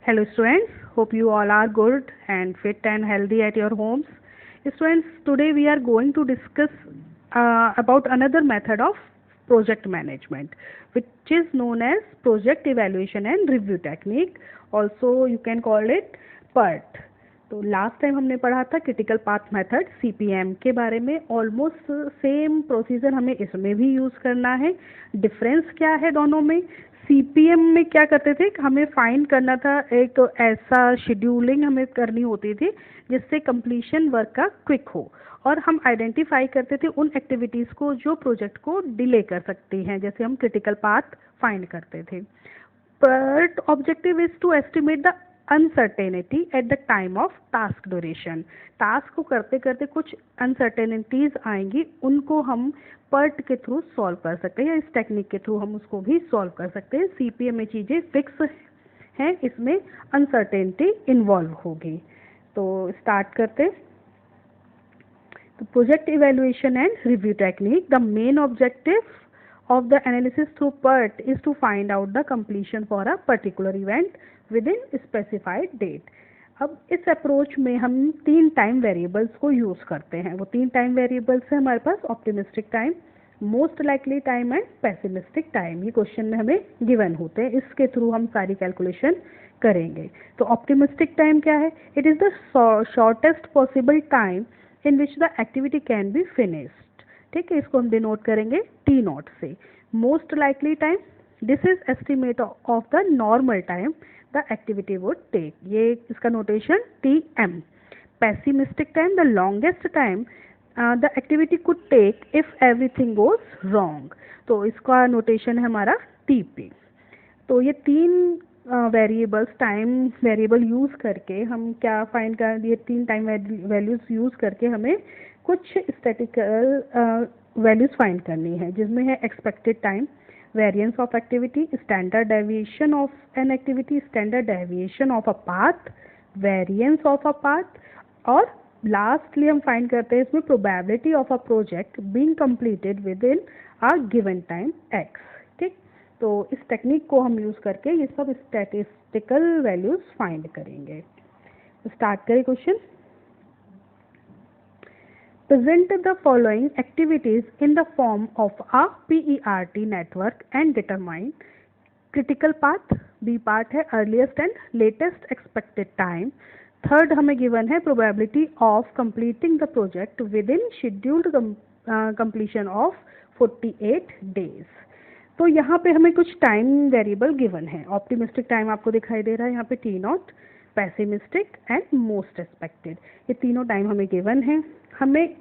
Hello students, hope you all are good and fit and healthy at your homes. Students, today we are going to discuss about another method of project management, which is known as project evaluation and review technique. Also you can call it PERT. तो last time हमने पढ़ा था critical path method CPM के बारे में. Almost same procedure हमें इसमें भी यूज़ करना है. डिफरेंस क्या है दोनों में? CPM में क्या करते थे, हमें फाइंड करना था एक ऐसा शेड्यूलिंग हमें करनी होती थी जिससे कंप्लीशन वर्क का क्विक हो, और हम आइडेंटिफाई करते थे उन एक्टिविटीज़ को जो प्रोजेक्ट को डिले कर सकती हैं, जैसे हम क्रिटिकल पाथ फाइंड करते थे. PERT objective is to estimate the uncertainty at the time of task duration. Task को करते करते कुछ अनसर्टेनिटीज आएंगी, उनको हम PERT के थ्रू सॉल्व कर सकते हैं, या इस टेक्निक के थ्रू हम उसको भी सॉल्व कर सकते हैं. CPM में चीज़ें फिक्स हैं, इसमें अनसर्टेनिटी इन्वॉल्व होगी. तो स्टार्ट करते. तो project evaluation and review technique. The main objective of the analysis through PERT is to find out the completion for a particular event within specified date. अब इस अप्रोच में हम 3 टाइम वेरिएबल्स को use करते हैं. वो 3 टाइम वेरिएबल्स हैं हमारे पास: optimistic time, most likely time and pessimistic time. ये क्वेश्चन में हमें गिवन होते हैं, इसके थ्रू हम सारी कैलकुलेशन करेंगे. तो ऑप्टिमिस्टिक टाइम क्या है? It is the shortest possible time in which the activity can be finished. ठीक है, इसको हम डिनोट करेंगे T0 से. Most likely time, this is estimate of the normal time the activity would take. ये इसका notation TM. Pessimistic time, the longest time the activity could take if everything goes wrong. तो इसका notation है हमारा TP. तो ये 3 variables, time variable use करके हम क्या फाइंड कर, ये 3 टाइम वैल्यूज़ यूज़ करके हमें कुछ स्टैटिकल वैल्यूज़ फाइंड करनी है, जिसमें है expected time, variance of activity, standard deviation of an activity, standard deviation of a path, variance of a path, और लास्टली हम फाइंड करते हैं इसमें probability of a project being completed with in a given time x. ठीक, तो इस technique को हम यूज़ करके ये सब स्टैटिस्टिकल वैल्यूज़ फाइंड करेंगे. स्टार्ट करें question. Present the following activities in the form of a PERT network and determine critical path. B part है earliest and latest expected time. Third हमें given है probability of completing the project within scheduled completion of 48 days. तो यहाँ पे हमें कुछ time variable given है. Optimistic time आपको दिखाई दे रहा है यहाँ पे T0, pessimistic and most expected. ये तीनों टाइम हमें गिवन है. हमें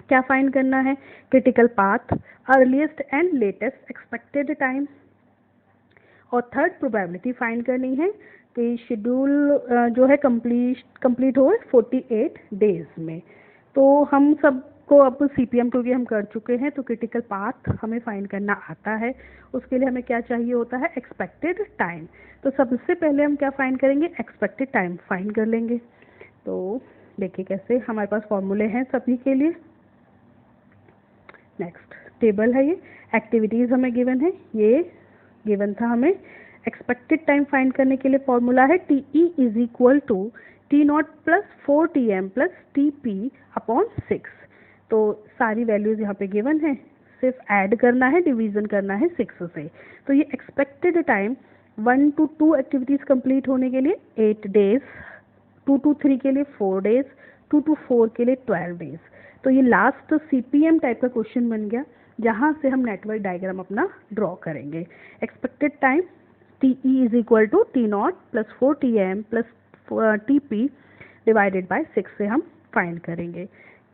क्या फाइंड करना है? Critical path, earliest and latest expected time, और थर्ड प्रोबेबिलिटी फाइंड करनी है कि शेड्यूल जो है कंप्लीट हो 48 डेज में. तो हम सबको अब CPM क्योंकि हम कर चुके हैं, तो क्रिटिकल पाथ हमें फाइंड करना आता है. उसके लिए हमें क्या चाहिए होता है? Expected time. तो सबसे पहले हम क्या फाइंड करेंगे? एक्सपेक्टेड टाइम फाइंड कर लेंगे. तो देखिए कैसे, हमारे पास फॉर्मूले हैं सभी के लिए. नेक्स्ट टेबल है, ये एक्टिविटीज़ हमें गिवन है, ये गिवन था हमें. एक्सपेक्टेड टाइम फाइंड करने के लिए फॉर्मूला है TE is equal to T0 plus 4TM plus TP upon 6. तो सारी वैल्यूज़ यहाँ पे गिवन है, सिर्फ ऐड करना है, डिवीज़न करना है 6 से. तो ये expected time 1 to 2 activities complete होने के लिए 8 डेज, 2 to 3 के लिए 4 डेज, 2 to 4 के लिए 12 डेज. तो ये लास्ट CPM टाइप का क्वेश्चन बन गया, जहाँ से हम नेटवर्क डायग्राम अपना ड्रॉ करेंगे. Expected time TE is equal to T0 plus 4TM plus TP divided by 6 से हम फाइंड करेंगे.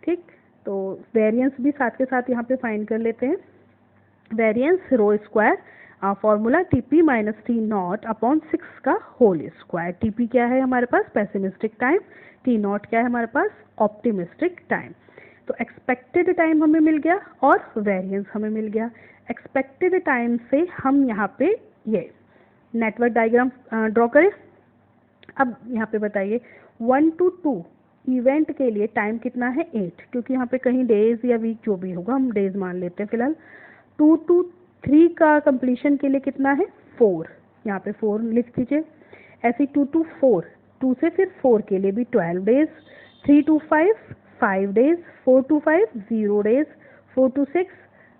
ठीक, तो वेरिएंस भी साथ के साथ यहाँ पे फाइंड कर लेते हैं. वेरिएंस रो square, formula TP minus T0 upon 6 का होल स्क्वायर. TP क्या है हमारे पास? Pessimistic time. T0 क्या है हमारे पास? Optimistic time. तो एक्सपेक्टेड टाइम हमें मिल गया और वेरिएंस हमें मिल गया. एक्सपेक्टेड टाइम से हम यहाँ पे ये नेटवर्क डायग्राम ड्रॉ करें. अब यहाँ पे बताइए 1 to 2 इवेंट के लिए टाइम कितना है? 8, क्योंकि यहाँ पे कहीं डेज या वीक जो भी होगा हम डेज मान लेते हैं फिलहाल. 2 to 3 का कंप्लीशन के लिए कितना है? 4. यहाँ पे 4 लिख दीजिए. ऐसे 2 to 4, 2 से फिर 4 के लिए भी 12 days, 3 to 5 5 days, 4 to 5 0 days, 4 to 6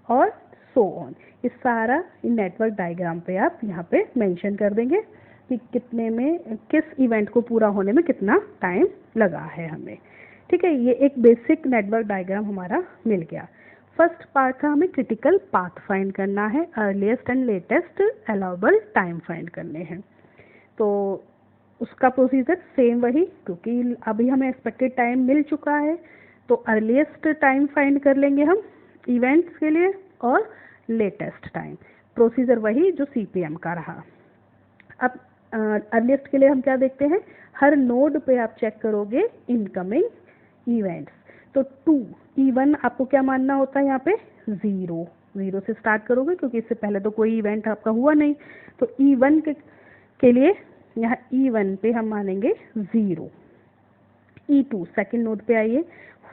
और सो ऑन। इस सारा नेटवर्क डायग्राम पे आप यहाँ पे मेंशन कर देंगे कि कितने में किस इवेंट को पूरा होने में कितना टाइम लगा है हमें। ठीक है, ये एक बेसिक नेटवर्क डायग्राम हमारा मिल गया। फर्स्ट पार्ट था हमें क्रिटिकल पाथ फाइंड करना है, earliest and latest allowable time find करने हैं। तो उसका प्रोसीजर सेम वही, क्योंकि अभी हमें एक्सपेक्टेड टाइम मिल चुका है तो अर्लीस्ट टाइम फाइंड कर लेंगे हम इवेंट्स के लिए और लेटेस्ट टाइम, प्रोसीजर वही जो CPM का रहा। अब अर्लीस्ट के लिए हम क्या देखते हैं, हर नोड पे आप चेक करोगे इनकमिंग इवेंट्स। तो 2 E1 आपको क्या मानना होता है यहाँ पे, 0 से स्टार्ट करोगे क्योंकि इससे पहले तो कोई इवेंट आपका हुआ नहीं। तो E1 के लिए यहाँ E1 पे हम मानेंगे 0। E2 सेकेंड नोड पे आइए,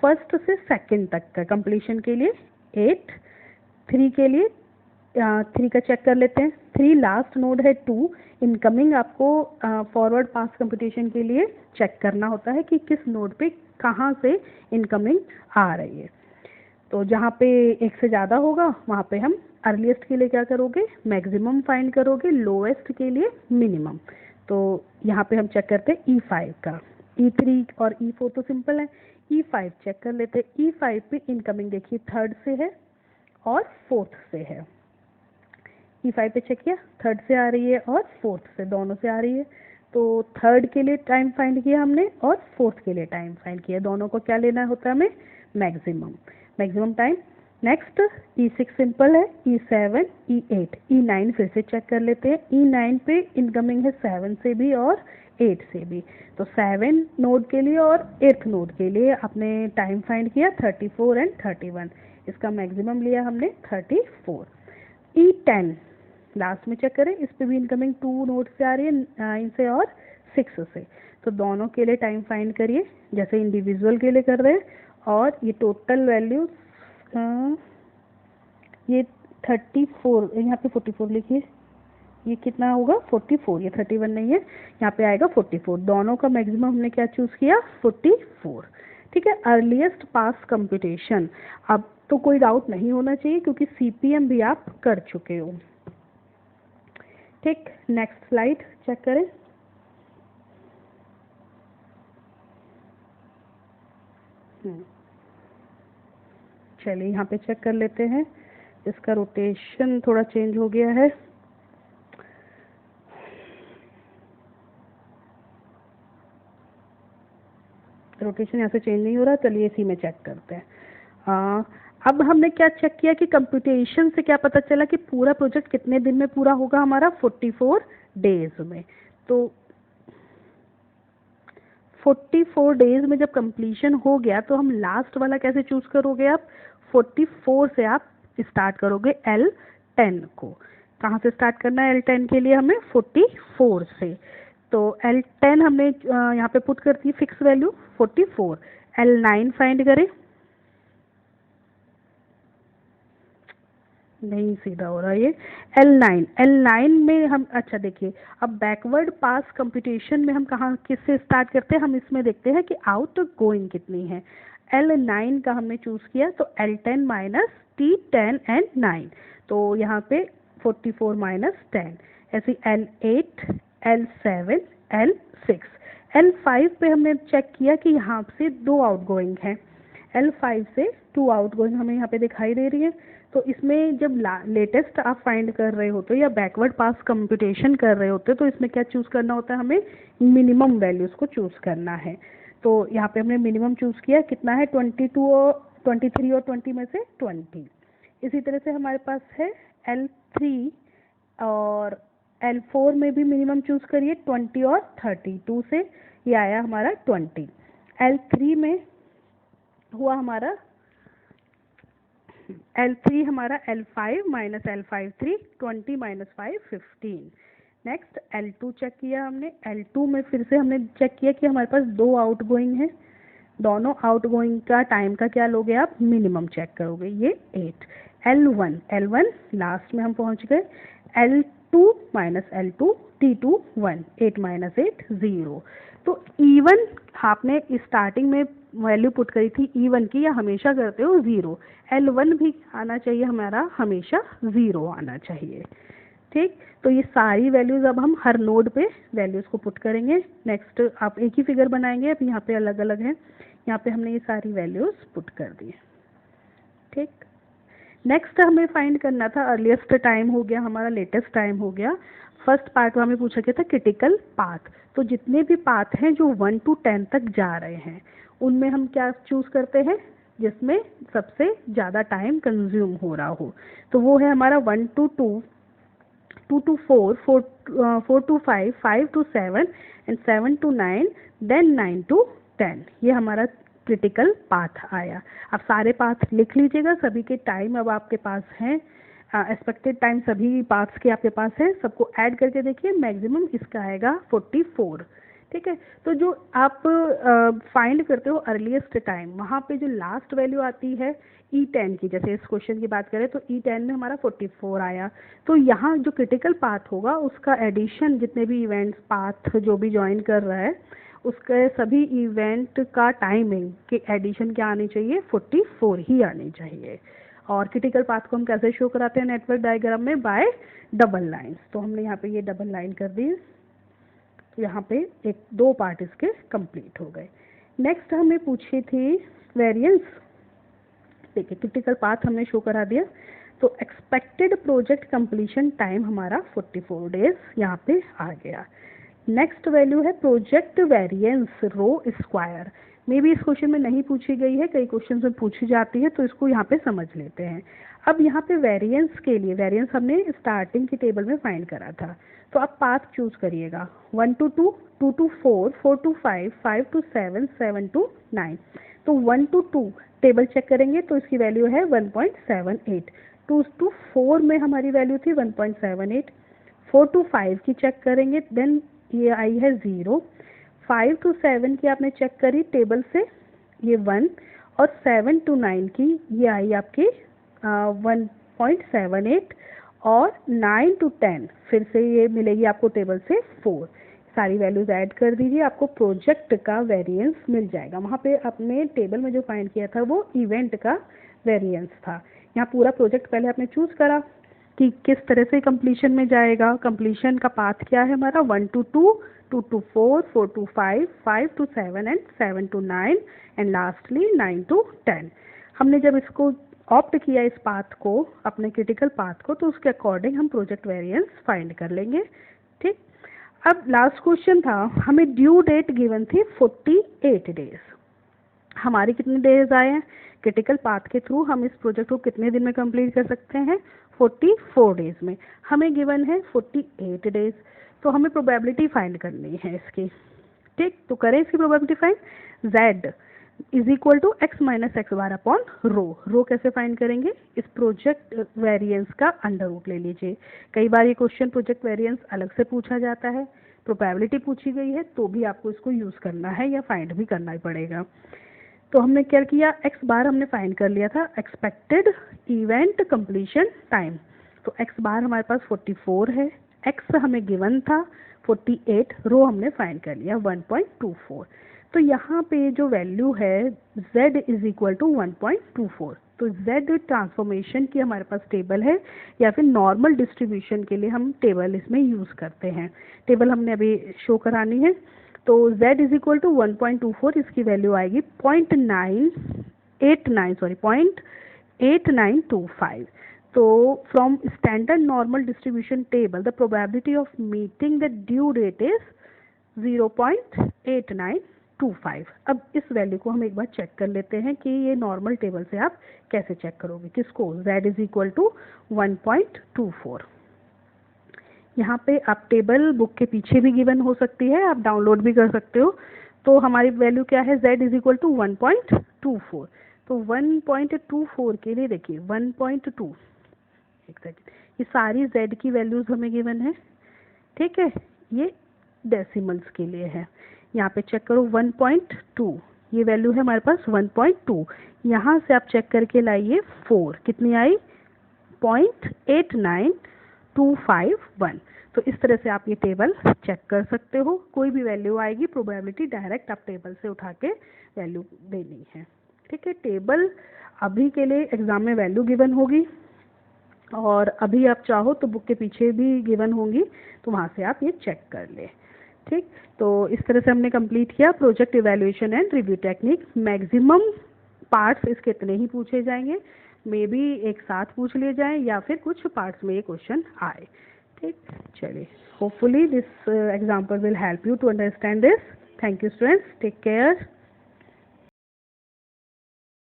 फर्स्ट से सेकेंड तक का कंप्लीशन के लिए 8। 3 के लिए 3 का चेक कर लेते हैं, 3 लास्ट नोड है, 2 इनकमिंग आपको फॉरवर्ड पास कंप्यूटेशन के लिए चेक करना होता है कि किस नोड पे कहाँ से इनकमिंग आ रही है। तो जहाँ पे एक से ज़्यादा होगा वहाँ पे हम अर्लीस्ट के लिए क्या करोगे, मैक्सिमम फाइंड करोगे, लोएस्ट के लिए मिनिमम। तो यहाँ पे हम चेक करते हैं E5 का, E3 और E4 तो सिंपल है, E5 चेक कर लेते हैं। E5 पे इनकमिंग देखिए थर्ड से है और फोर्थ से है। E5 पे चेक किया, थर्ड से आ रही है और फोर्थ से, दोनों से आ रही है। तो थर्ड के लिए टाइम फाइंड किया हमने और फोर्थ के लिए टाइम फाइंड किया, दोनों को क्या लेना होता है हमें, maximum time. Next E6 simple है, E7, E8, E9 फिर से चेक कर लेते हैं। E9 पे इनकमिंग है 7 से भी और 8 से भी। तो 7 नोड के लिए और 8th नोड के लिए आपने टाइम फाइंड किया 34 एंड 31, इसका मैक्सिमम लिया हमने 34। E10 लास्ट में चेक करें, इस पे भी इनकमिंग 2 नोड से आ रही है, 9 से और 6 से। तो दोनों के लिए टाइम फाइंड करिए जैसे इंडिविजुअल के लिए कर रहे हैं। और ये टोटल वैल्यू ये 34, यहाँ पे 44 लिखिए, ये कितना होगा 44, ये 31 नहीं है, यहाँ पे आएगा 44। दोनों का मैक्सिमम हमने क्या चूज़ किया, 44। ठीक है, अर्लीस्ट पास कंप्यूटेशन। अब तो कोई डाउट नहीं होना चाहिए क्योंकि CPM भी आप कर चुके हो। ठीक, नेक्स्ट स्लाइड चेक करें। चलिए यहाँ पे चेक कर लेते हैं, इसका रोटेशन थोड़ा चेंज हो गया है। रोटेशन यहाँ से चेंज नहीं हो रहा, चलिए इसी में चेक करते हैं। अब हमने क्या चेक किया कि कंप्यूटेशन से क्या पता चला कि पूरा प्रोजेक्ट कितने दिन में पूरा होगा हमारा, 44 डेज में। तो 44 डेज में जब कंप्लीशन हो गया तो हम लास्ट वाला कैसे चूज करोगे, आप 44 से आप स्टार्ट करोगे L10 को। कहाँ से स्टार्ट करना है L10 के लिए हमें, 44 से। तो L10 हमने यहाँ पे पुट कर दी फिक्स वैल्यू 44। L9 फाइंड करें, नहीं सीधा हो रहा ये। L9 में हम, अच्छा देखिए, अब बैकवर्ड पास कंप्यूटेशन में हम कहाँ किससे स्टार्ट करते हैं, हम इसमें देखते हैं कि आउट गोइंग कितनी है। L9 का हमने चूज़ किया तो L10 माइनस T10 एंड 9, तो यहाँ पे 44 माइनस 10। ऐसे L8, L7, L6, L5 पे हमने चेक किया कि यहाँ से 2 आउट गोइंग हैं, L5 से 2 आउट गोइंग हमें यहाँ पे दिखाई दे रही है। तो इसमें जब लेटेस्ट आप फाइंड कर रहे होते या बैकवर्ड पास कंप्यूटेशन कर रहे होते तो इसमें क्या चूज़ करना होता है, हमें मिनिमम वैल्यूज़ को चूज़ करना है। तो यहाँ पे हमने मिनिमम चूज़ किया, कितना है 22 और 23 और 20 में से 20। इसी तरह से हमारे पास है L3 और L4 में भी मिनिमम चूज़ करिए 20 और 30, 2 से ये आया हमारा 20। L3 में हुआ हमारा L3 हमारा L5 minus L5 20 minus 5 15। Next L2 check किया हमने, L2 में फिर से हमने चेक किया कि हमारे पास 2 आउट गोइंग है, दोनों गोइंग का टाइम का क्या लोगे आप, मिनिमम चेक करोगे, ये 8। L1 लास्ट में हम पहुंच गए, L2 माइनस L2 T2 1, 8 - 8 0। तो E1 आपने स्टार्टिंग में वैल्यू पुट करी थी E1 की, या हमेशा करते हो 0। L1 भी आना चाहिए हमारा, हमेशा 0 आना चाहिए। ठीक, तो ये सारी वैल्यूज़ अब हम हर नोड पे वैल्यूज़ को पुट करेंगे। नेक्स्ट आप एक ही फिगर बनाएंगे, अब यहाँ पे अलग अलग है, यहाँ पे हमने ये सारी वैल्यूज़ पुट कर दी। ठीक, नेक्स्ट हमें फाइंड करना था अर्लीस्ट टाइम हो गया हमारा, लेटेस्ट टाइम हो गया। फर्स्ट पार्ट में हमें पूछा गया था क्रिटिकल पाथ। तो जितने भी पाथ हैं जो 1 to 10 तक जा रहे हैं, उनमें हम क्या चूज़ करते हैं, जिसमें सबसे ज़्यादा टाइम कंज्यूम हो रहा हो। तो वो है हमारा 1 to 2, 2 to 4, 4 to 5, 5 to 7 and 7 to 9, then 9 to 10। ये हमारा क्रिटिकल पाथ आया। अब सारे पाथ लिख लीजिएगा, सभी के टाइम अब आपके पास हैं, एक्सपेक्टेड टाइम सभी पाथ्स के आपके पास है। सबको ऐड करके देखिए, मैक्सिमम इसका आएगा 44। ठीक है, तो जो आप फाइंड करते हो अर्लीस्ट टाइम, वहाँ पे जो लास्ट वैल्यू आती है E10 की, जैसे इस क्वेश्चन की बात करें तो E10 में हमारा 44 आया। तो यहाँ जो क्रिटिकल पाथ होगा उसका एडिशन, जितने भी इवेंट्स पाथ जो भी ज्वाइन कर रहा है उसके सभी इवेंट का टाइमिंग के एडिशन क्या आनी चाहिए, 44 ही आनी चाहिए। और क्रिटिकल पाथ को हम कैसे शो कराते हैं नेटवर्क डायग्राम में, बाय डबल लाइन्स। तो हमने यहाँ पे ये डबल लाइन कर दी, तो यहाँ पे एक दो पार्ट इसके कंप्लीट हो गए। नेक्स्ट हमें पूछी थी वेरिएंस। देखिए क्रिटिकल पाथ हमने शो करा दिया, तो एक्सपेक्टेड प्रोजेक्ट कंप्लीशन टाइम हमारा 44 डेज यहाँ पे आ गया। नेक्स्ट वैल्यू है project variance row square. May be इस क्वेश्चन में नहीं पूछी गई है, कई क्वेश्चन में पूछी जाती है, तो इसको यहाँ पे समझ लेते हैं। अब यहाँ पे वेरिएंस के लिए, वेरिएंस हमने स्टार्टिंग की टेबल में फाइंड करा था, तो आप पाथ चूज करिएगा 1 to 2, 2 to 4, 4 to 5, 5 to 7, 7 to 9। तो 1 to 2 टेबल चेक करेंगे तो इसकी वैल्यू है 1.78। 2 to 4 में हमारी वैल्यू थी 1.78। 4 to 5 की चेक करेंगे, देन ये आई है 0। 5 to 7 की आपने चेक करी टेबल से, ये 1। और 7 to 9 की ये आई आपकी 1.78। और 9 to 10 फिर से ये मिलेगी आपको टेबल से 4। सारी वैल्यूज ऐड कर दीजिए, आपको प्रोजेक्ट का वेरिएंस मिल जाएगा। वहाँ पे आपने टेबल में जो फाइंड किया था वो इवेंट का वेरिएंस था। यहाँ पूरा प्रोजेक्ट पहले आपने चूज करा कि किस तरह से कंप्लीशन में जाएगा। कंप्लीशन का पाथ क्या है हमारा, 1 to 2, 2 to 4, 4 to 5, 5 to 7 and 7 to 9 and lastly 9 to 10। हमने जब इसको ऑप्ट किया इस पाथ को, अपने क्रिटिकल पाथ को, तो उसके अकॉर्डिंग हम प्रोजेक्ट वेरिएंस फाइंड कर लेंगे। ठीक, अब लास्ट क्वेश्चन था, हमें ड्यू डेट गिवन थी 48 डेज। हमारे कितने डेज आए हैं, क्रिटिकल पाथ के थ्रू हम इस प्रोजेक्ट को कितने दिन में कंप्लीट कर सकते हैं, 44 डेज में। हमें गिवन है 48 डेज, तो हमें प्रोबेबिलिटी फाइंड करनी है इसकी। ठीक, तो करें इसकी probability find. Z is equal to x minus x bar upon rho. Rho कैसे फाइंड करेंगे, इस प्रोजेक्ट वेरिएंस का अंडर रूट ले लीजिए। कई बार ये क्वेश्चन प्रोजेक्ट वेरिएंस अलग से पूछा जाता है, प्रोबेबिलिटी पूछी गई है तो भी आपको इसको यूज़ करना है या फाइंड भी करना ही पड़ेगा। तो हमने क्या किया, x बार हमने फाइंड कर लिया था, एक्सपेक्टेड इवेंट कंप्लीशन टाइम। तो x बार हमारे पास 44 है, x हमें गिवन था 48, रो हमने फाइंड कर लिया 1.24। तो यहाँ पे जो वैल्यू है z इज इक्वल टू 1.24। तो z ट्रांसफॉर्मेशन की हमारे पास टेबल है, या फिर नॉर्मल डिस्ट्रीब्यूशन के लिए हम टेबल इसमें यूज़ करते हैं। टेबल हमने अभी शो करानी है। तो z इज इक्वल टू 1.24, इसकी वैल्यू आएगी 0.8925। तो from standard normal distribution table the probability of meeting the due date is 0.8925। अब इस वैल्यू को हम एक बार चेक कर लेते हैं कि ये नॉर्मल टेबल से आप कैसे चेक करोगे, किसको, z इज इक्वल टू 1.24। यहाँ पे आप टेबल बुक के पीछे भी गिवन हो सकती है, आप डाउनलोड भी कर सकते हो। तो हमारी वैल्यू क्या है, z इज इक्वल टू 1.24। तो 1.24 के लिए देखिए 1.2, एक सेकेंड, ये सारी z की वैल्यूज हमें गिवन है। ठीक है, ये डेसिमल्स के लिए है। यहाँ पे चेक करो 1.2, ये वैल्यू है हमारे पास 1.2। यहाँ से आप चेक करके लाइए 4, कितनी आई 0.89 251। तो इस तरह से आप ये टेबल चेक कर सकते हो, कोई भी वैल्यू आएगी प्रोबेबिलिटी डायरेक्ट आप टेबल से उठा के वैल्यू देनी है। ठीक है, टेबल अभी के लिए एग्जाम में वैल्यू गिवन होगी और अभी आप चाहो तो बुक के पीछे भी गिवन होंगी, तो वहाँ से आप ये चेक कर ले। ठीक, तो इस तरह से हमने कंप्लीट किया project evaluation and review technique. Maximum parts इसके इतने ही पूछे जाएंगे, मे बी एक साथ पूछ लिए जाएं या फिर कुछ पार्ट्स में ये क्वेश्चन आए। ठीक, चलिए, hopefully this example will help you to understand this. Thank you students, take care.